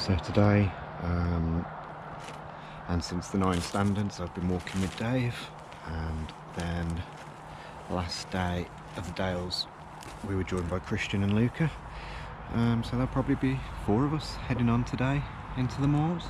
So today, and since the 9 standards, I've been walking with Dave, and then the last day of the Dales we were joined by Christian and Luca. So there'll probably be 4 of us heading on today into the moors.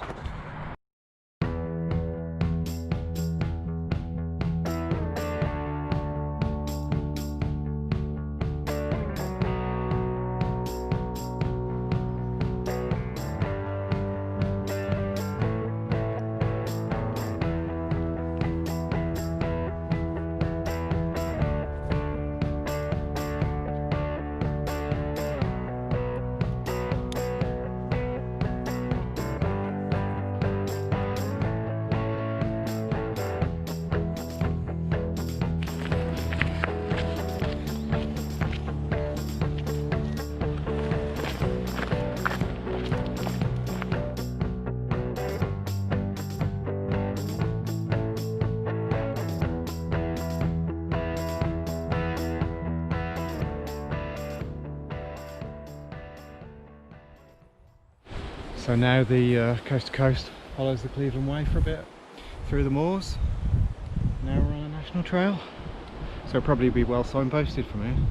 So now the coast to coast follows the Cleveland Way for a bit through the moors. Now we're on a national trail, so it'll probably be well signposted from here.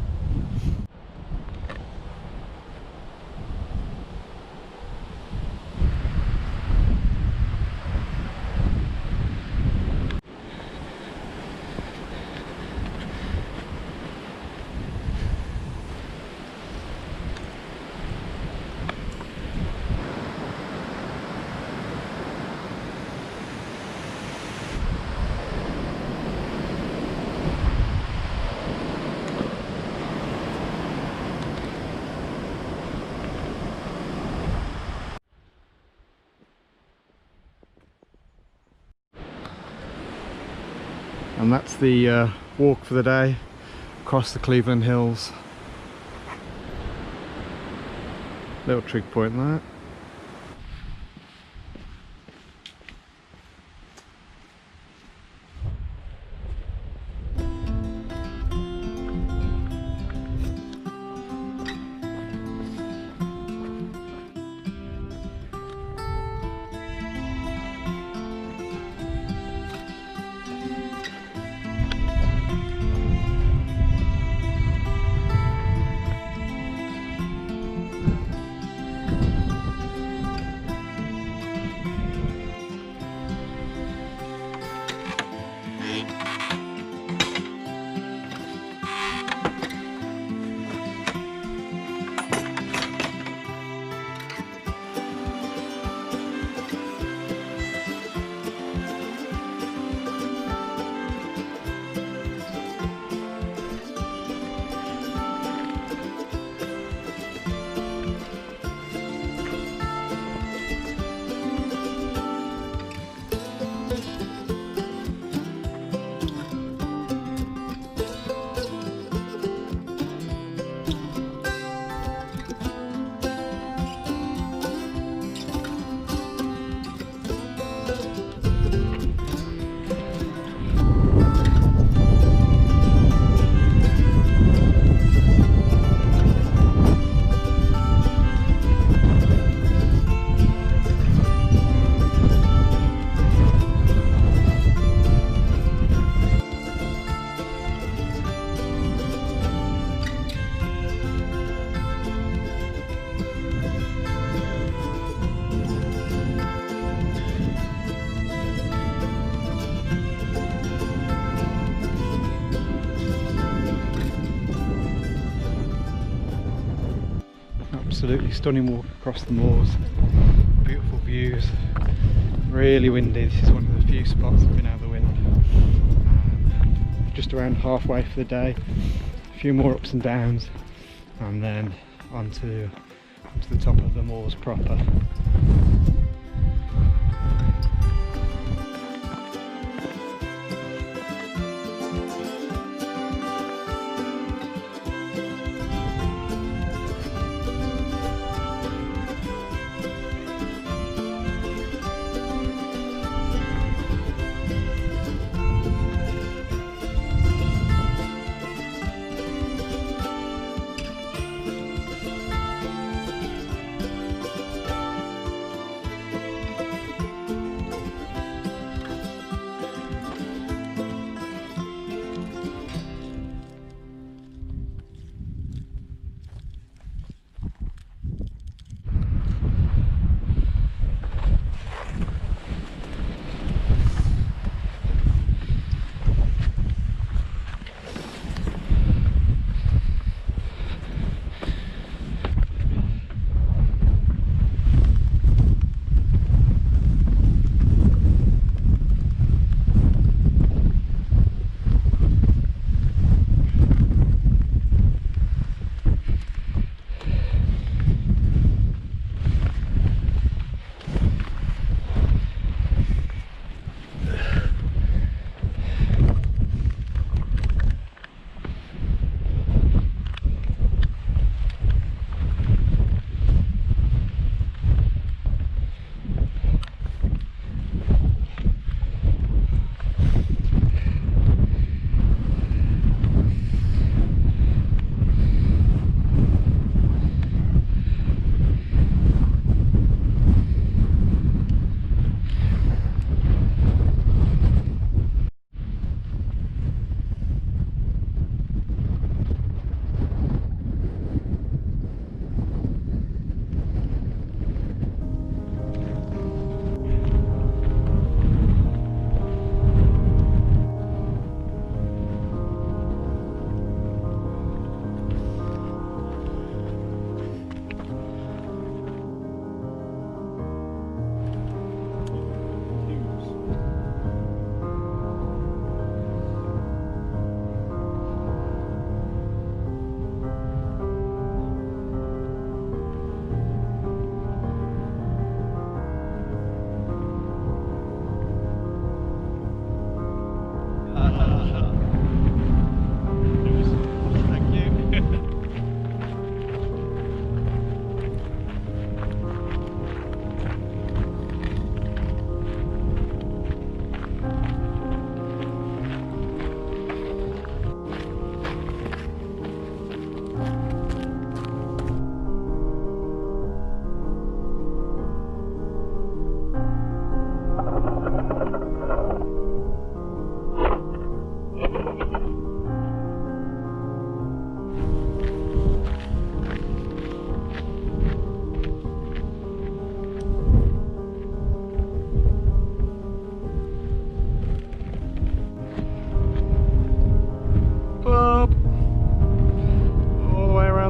And that's the walk for the day across the Cleveland Hills. Little trig point there. Absolutely stunning walk across the moors, beautiful views, really windy. This is one of the few spots I've been out of the wind. Just around halfway for the day, a few more ups and downs, and then onto the top of the moors proper.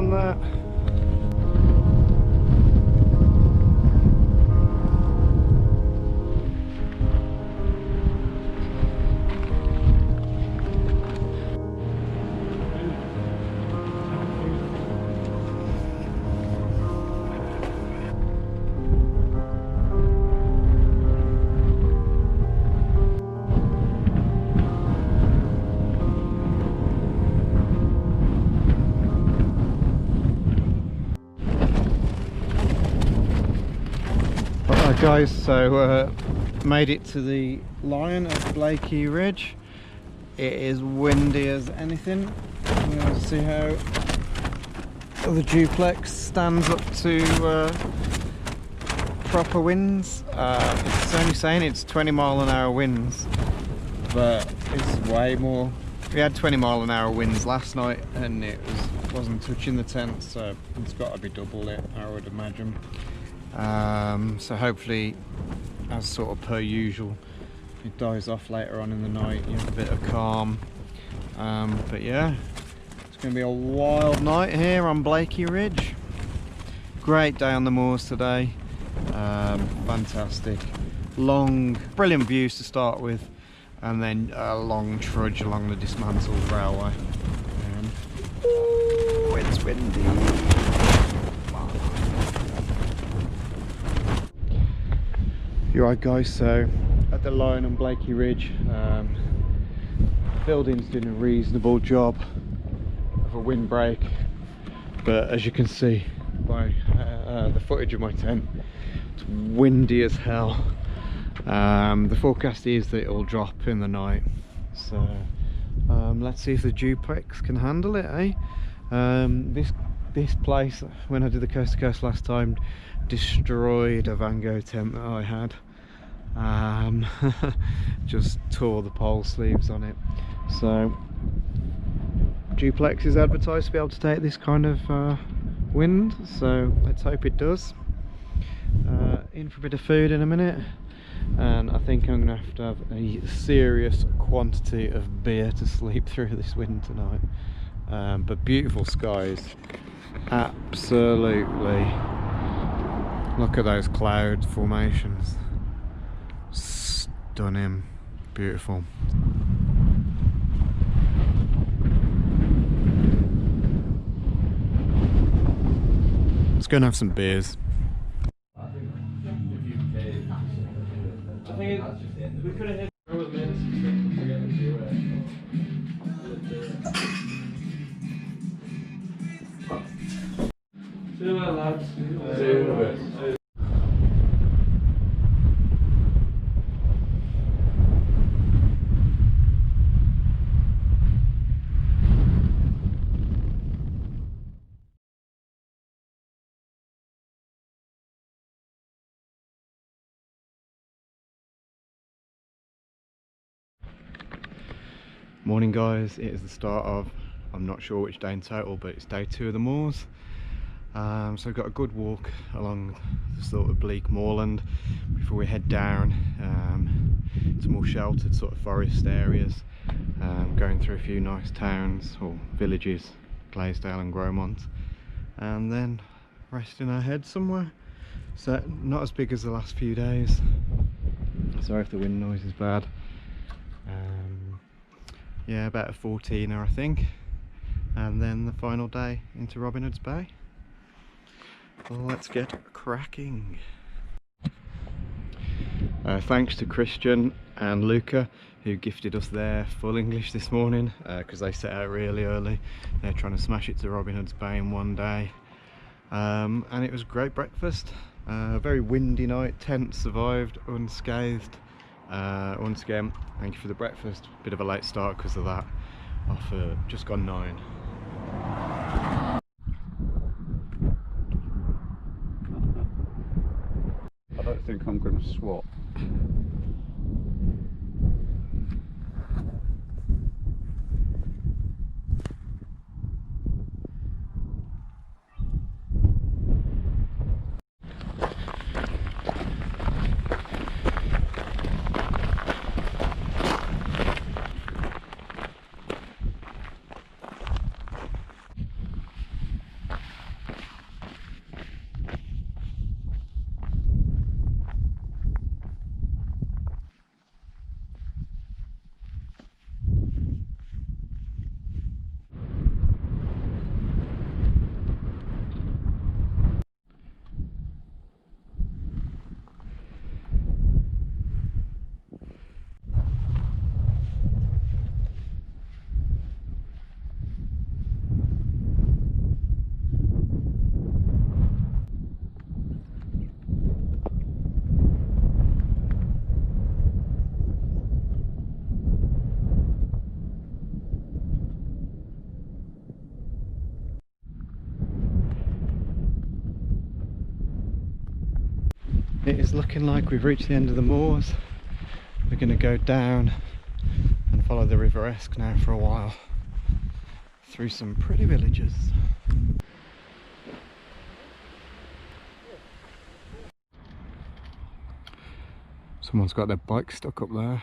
down there. Alright guys, so made it to the Lion at Blakey Ridge. It is windy as anything. We're going to see how the duplex stands up to proper winds. It's only saying it's 20-mile-an-hour winds, but it's way more. We had 20-mile-an-hour winds last night and it wasn't touching the tent, so it's got to be double it, I would imagine. So hopefully, as sort of per usual, it dies off later on in the night, you have a bit of calm. But yeah, it's going to be a wild night here on Blakey Ridge. Great day on the moors today. Fantastic. Long, brilliant views to start with, and then a long trudge along the dismantled railway. Ooh, it's windy. You're right guys, so at the Lion on Blakey Ridge, building's doing a reasonable job of a windbreak, but as you can see by the footage of my tent, it's windy as hell. The forecast is that it'll drop in the night, so let's see if the duplex can handle it, eh? This place, when I did the coast to coast last time, destroyed a Van Gogh tent that I had. Just tore the pole sleeves on it. So duplex is advertised to be able to take this kind of wind, so let's hope it does. In for a bit of food in a minute, and I think I'm gonna have to have a serious quantity of beer to sleep through this wind tonight. But beautiful skies, absolutely. Look at those cloud formations, stunning, beautiful. Let's go and have some beers. I think we could have hit. See you later, lads. See you in a bit. Morning guys, it is the start of, I'm not sure which day in total, but it's day 2 of the moors. So I've got a good walk along the sort of bleak moorland before we head down to more sheltered sort of forest areas, going through a few nice towns or villages, Glaisdale and Gromont, and then resting our head somewhere. So not as big as the last few days, sorry if the wind noise is bad. Yeah, about a 14er I think, and then the final day into Robin Hood's Bay. Well, let's get cracking. Thanks to Christian and Luca who gifted us their full English this morning, because they set out really early. They're trying to smash it to Robin Hood's Bay in one day, and it was a great breakfast. A very windy night, tent survived unscathed. Once again, thank you for the breakfast. Bit of a late start because of that, off just gone 9. I don't think I'm going to swap. It is looking like we've reached the end of the moors. We're going to go down and follow the River Esk now for a while through some pretty villages. Someone's got their bike stuck up there.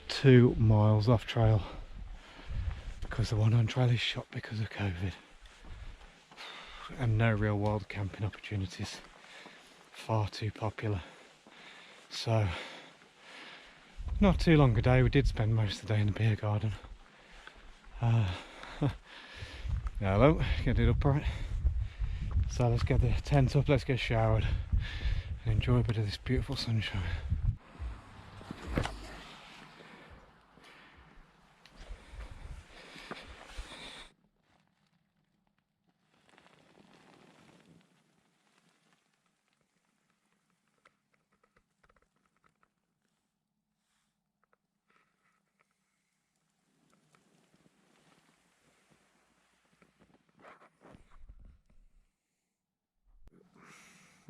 Two miles off trail because the one on trail is shut because of COVID, and no real wild camping opportunities, far too popular. So not too long a day. We did spend most of the day in the beer garden. Hello, get it up right. So let's get the tent up, let's get showered and enjoy a bit of this beautiful sunshine.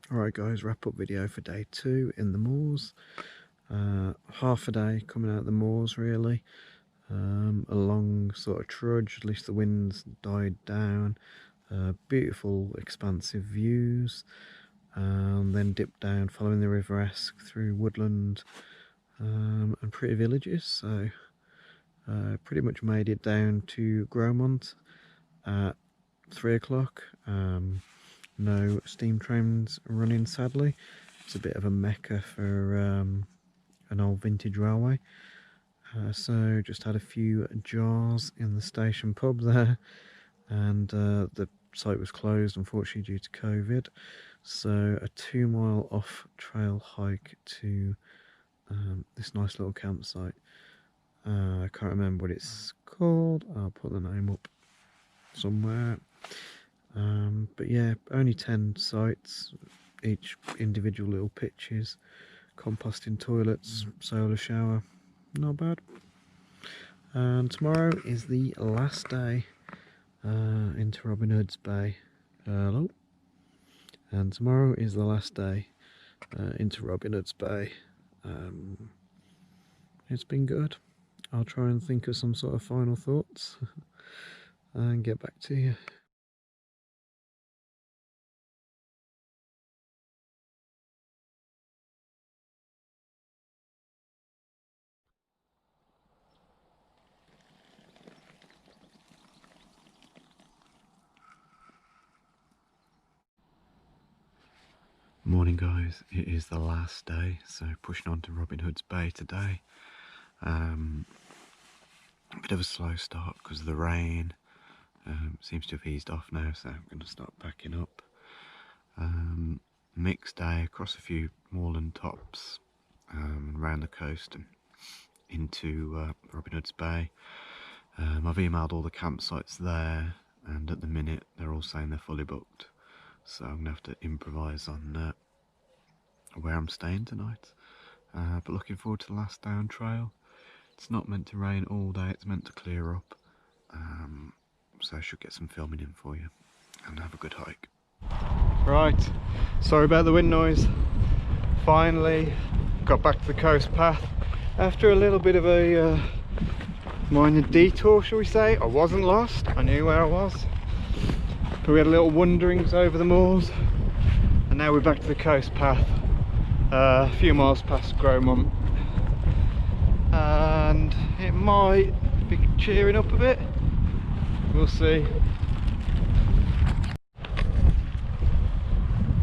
Alright guys, wrap up video for day 2 in the moors. Half a day coming out of the moors really. A long sort of trudge, at least the wind's died down. Beautiful expansive views. Then dip down following the River Esk through woodland and pretty villages. So pretty much made it down to Gromont at 3 o'clock. No steam trains running, sadly. It's a bit of a mecca for an old vintage railway. So just had a few jars in the station pub there, and the site was closed unfortunately due to COVID. So a 2 mile off trail hike to this nice little campsite. I can't remember what it's called. I'll put the name up somewhere. But yeah, only 10 sites, each individual little pitches, composting toilets, solar shower, not bad. And tomorrow is the last day into Robin Hood's Bay. Hello. And tomorrow is the last day into Robin Hood's Bay. It's been good. I'll try and think of some sort of final thoughts and get back to you. Morning guys, it is the last day, so pushing on to Robin Hood's Bay today. A bit of a slow start because of the rain. Seems to have eased off now, so I'm going to start packing up. Mixed day across a few moorland tops, around the coast and into Robin Hood's Bay. I've emailed all the campsites there, and at the minute they're all saying they're fully booked, so I'm going to have to improvise on where I'm staying tonight. But looking forward to the last day on trail. It's not meant to rain all day, it's meant to clear up, so I should get some filming in for you and have a good hike. Right, sorry about the wind noise. Finally got back to the coast path after a little bit of a minor detour, shall we say. I wasn't lost, I knew where I was, but we had a little wanderings over the moors, and now we're back to the coast path, a few miles past Gromont, and it might be cheering up a bit, we'll see.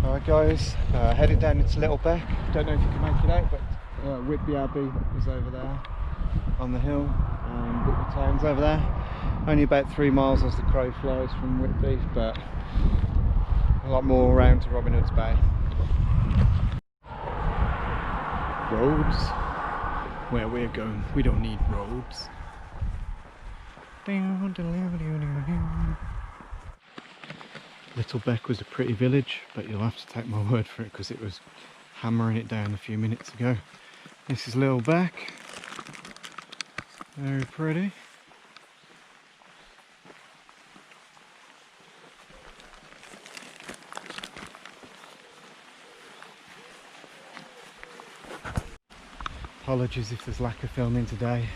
Alright guys, headed down into Little Beck. Don't know if you can make it out, but Whitby Abbey is over there on the hill, and Whitby Town's over there. Only about 3 miles as the crow flies from Whitby, but a lot more around to Robin Hood's Bay. Roads? Where we're going, we don't need roads. Little Beck was a pretty village, but you'll have to take my word for it because it was hammering it down a few minutes ago. This is Little Beck. Very pretty. Apologies if there's lack of filming today.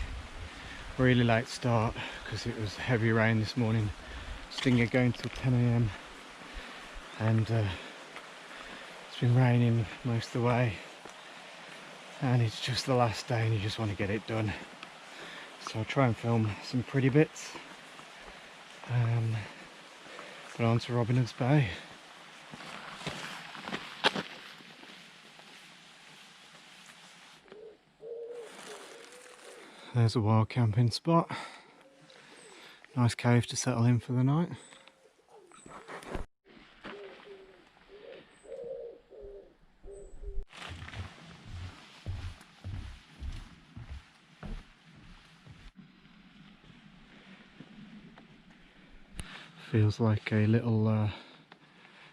Really late start because it was heavy rain this morning. Stinger going till 10 AM, and it's been raining most of the way, and it's just the last day and you just want to get it done. So I'll try and film some pretty bits, but on to Robin Hood's Bay. There's a wild camping spot. Nice cave to settle in for the night. Feels like a little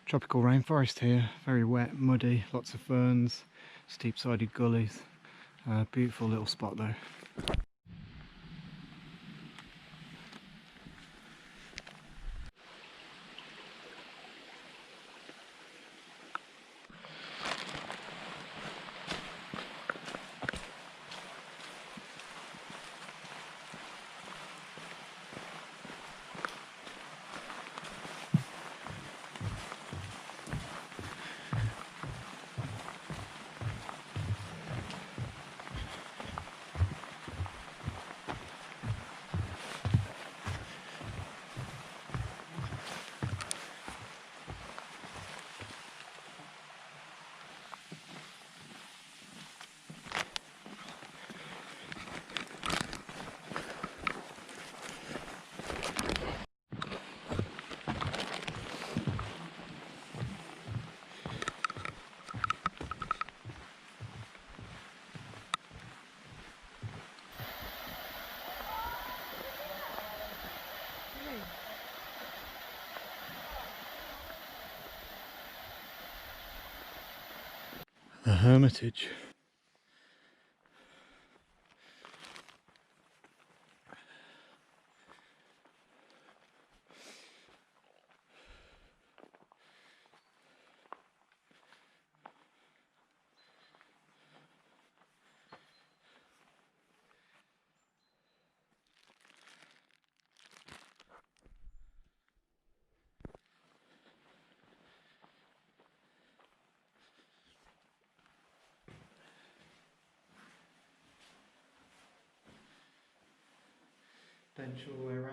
tropical rainforest here. Very wet, muddy, lots of ferns, steep-sided gullies. Beautiful little spot though. The Hermitage. bench all the way around.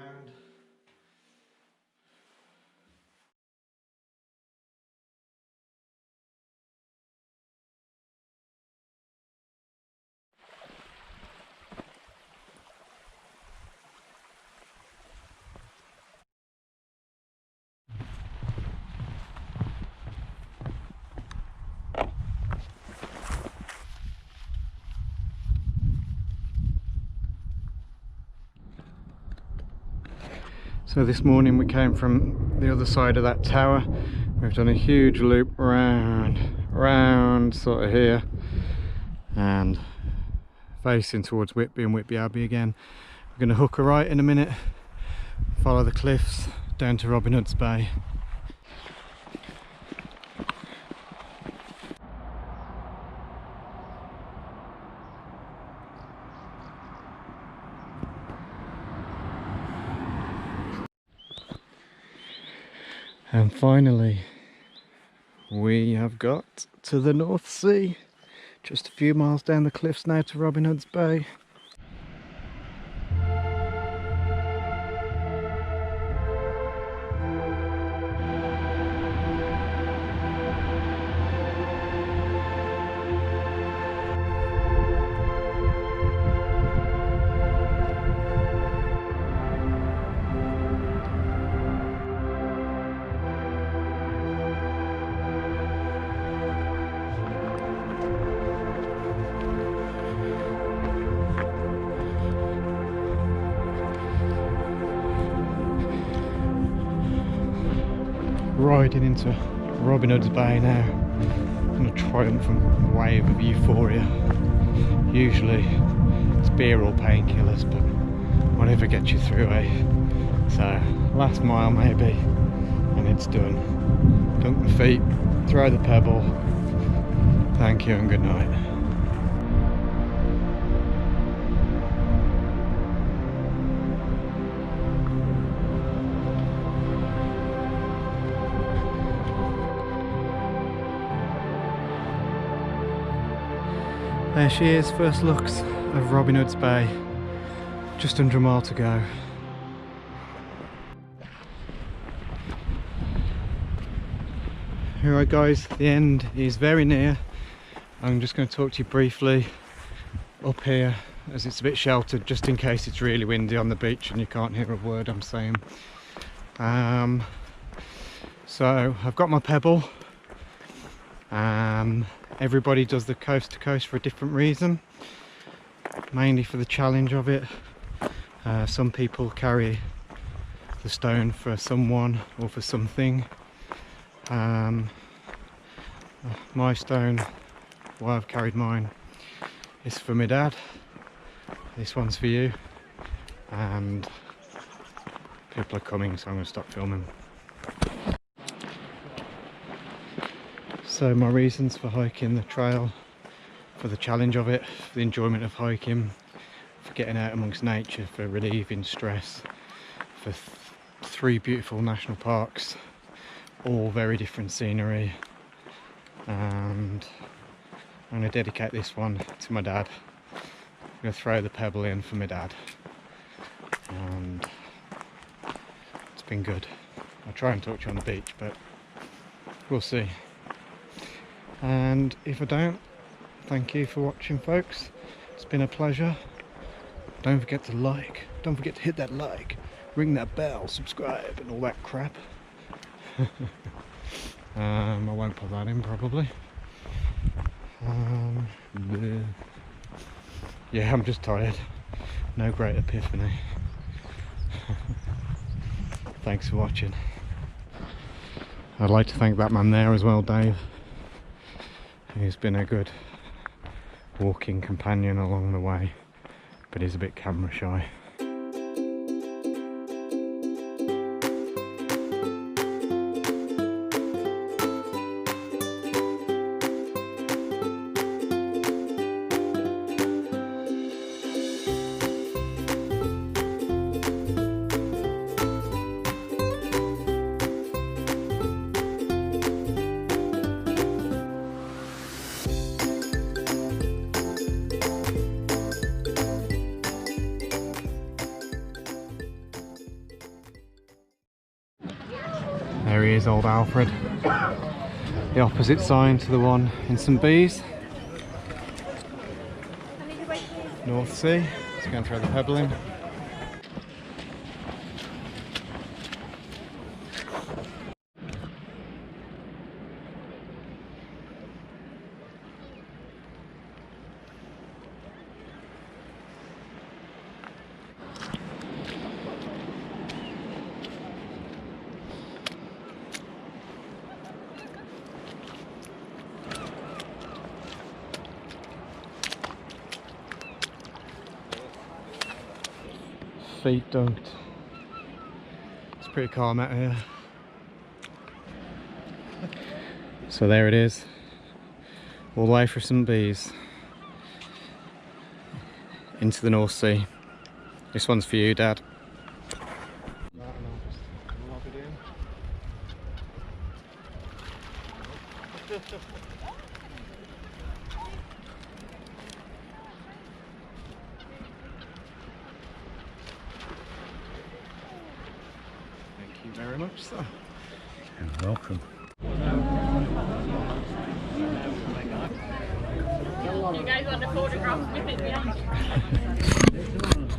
So this morning we came from the other side of that tower. We've done a huge loop round sort of here and facing towards Whitby and Whitby Abbey again. We're going to hook a right in a minute, follow the cliffs down to Robin Hood's Bay. And finally, we have got to the North Sea. Just a few miles down the cliffs now to Robin Hood's Bay. Riding into Robin Hood's Bay now in a triumphant wave of euphoria. Usually it's beer or painkillers, but whatever gets you through, eh? So last mile maybe, and it's done. Dunk the feet, throw the pebble. Thank you and good night. There she is, first looks of Robin Hood's Bay. Just under a mile to go. Alright guys, the end is very near. I'm just going to talk to you briefly up here as it's a bit sheltered, just in case it's really windy on the beach and you can't hear a word I'm saying. So I've got my pebble. Everybody does the coast to coast for a different reason, mainly for the challenge of it. Some people carry the stone for someone or for something. My stone, why I've carried mine, is for my dad. This one's for you, and people are coming, so I'm going to stop filming. So my reasons for hiking the trail, for the challenge of it, for the enjoyment of hiking, for getting out amongst nature, for relieving stress, for three beautiful national parks, all very different scenery, and I'm going to dedicate this one to my dad. I'm going to throw the pebble in for my dad, and it's been good. I'll try and talk to you on the beach, but we'll see. And if I don't, thank you for watching folks. It's been a pleasure. Don't forget to like, don't forget to hit that like, ring that bell, subscribe and all that crap. I won't put that in probably. Yeah, I'm just tired. No great epiphany. Thanks for watching. I'd like to thank that man there as well, Dave. He's been a good walking companion along the way, but he's a bit camera shy. is Old Alfred. The opposite sign to the one in St Bees. North Sea. Let's go and throw the pebble in. Feet dunked. It's pretty calm out here. So there it is, all the way from St Bees into the North Sea. This one's for you, Dad. Thank you very much, sir. You're welcome. You guys want a photograph with it behind?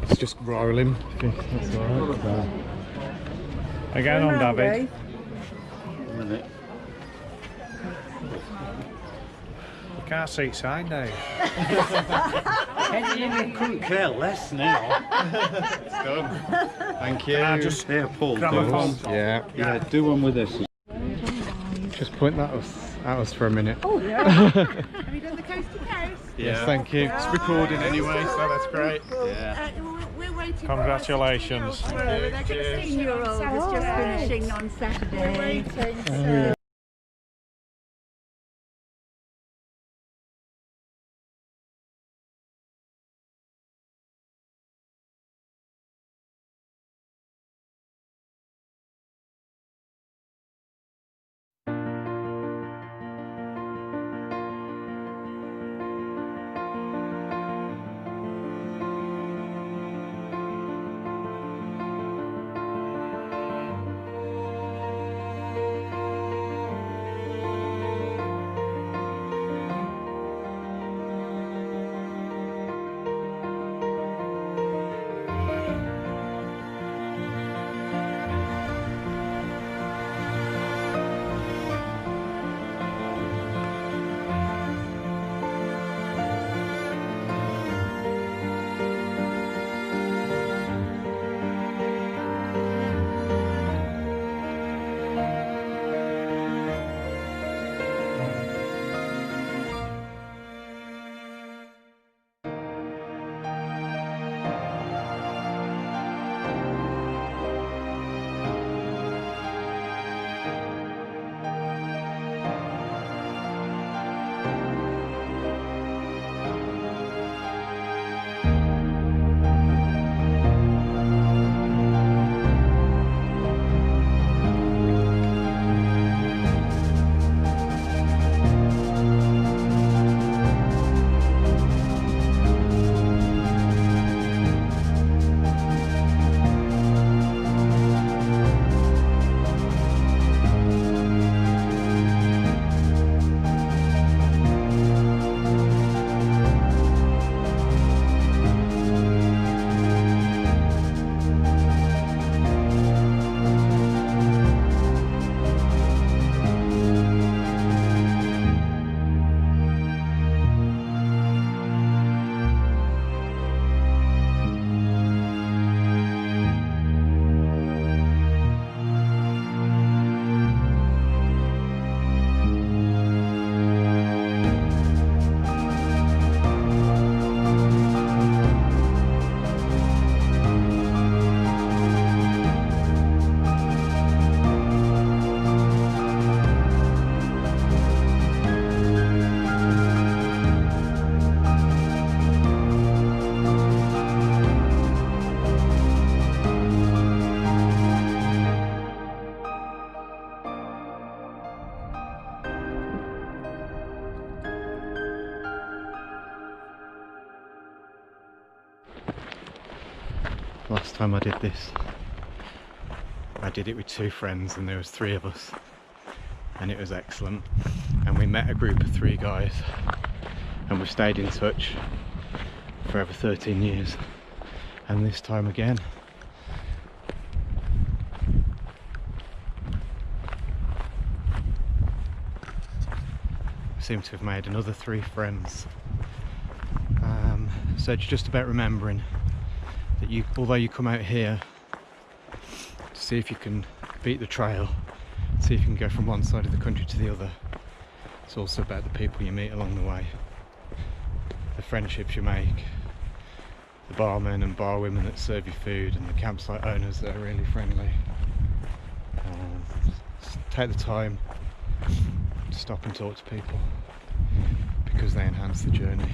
It's just rolling. That's alright. Again on David. A minute. You can't see sign now. You couldn't care less now. It's done. Thank you. Can I just Paul, grab a phone? Yeah. Do one with this. Just point that at us for a minute. Oh, yeah. Have you done the coast to coast? Yes, thank you. It's recording anyway, so that's great. Yeah. We're waiting. Congratulations. For they're going to 16-year-old is just finishing on Saturday. We're waiting. So. Last time I did this, I did it with two friends and there was three of us. and it was excellent. And we met a group of 3 guys, and we've stayed in touch for over 13 years. And this time again, we seem to have made another 3 friends. So it's just about remembering that although you come out here to see if you can beat the trail, see if you can go from one side of the country to the other, it's also about the people you meet along the way, the friendships you make, the barmen and barwomen that serve you food, and the campsite owners that are really friendly. Just take the time to stop and talk to people, because they enhance the journey.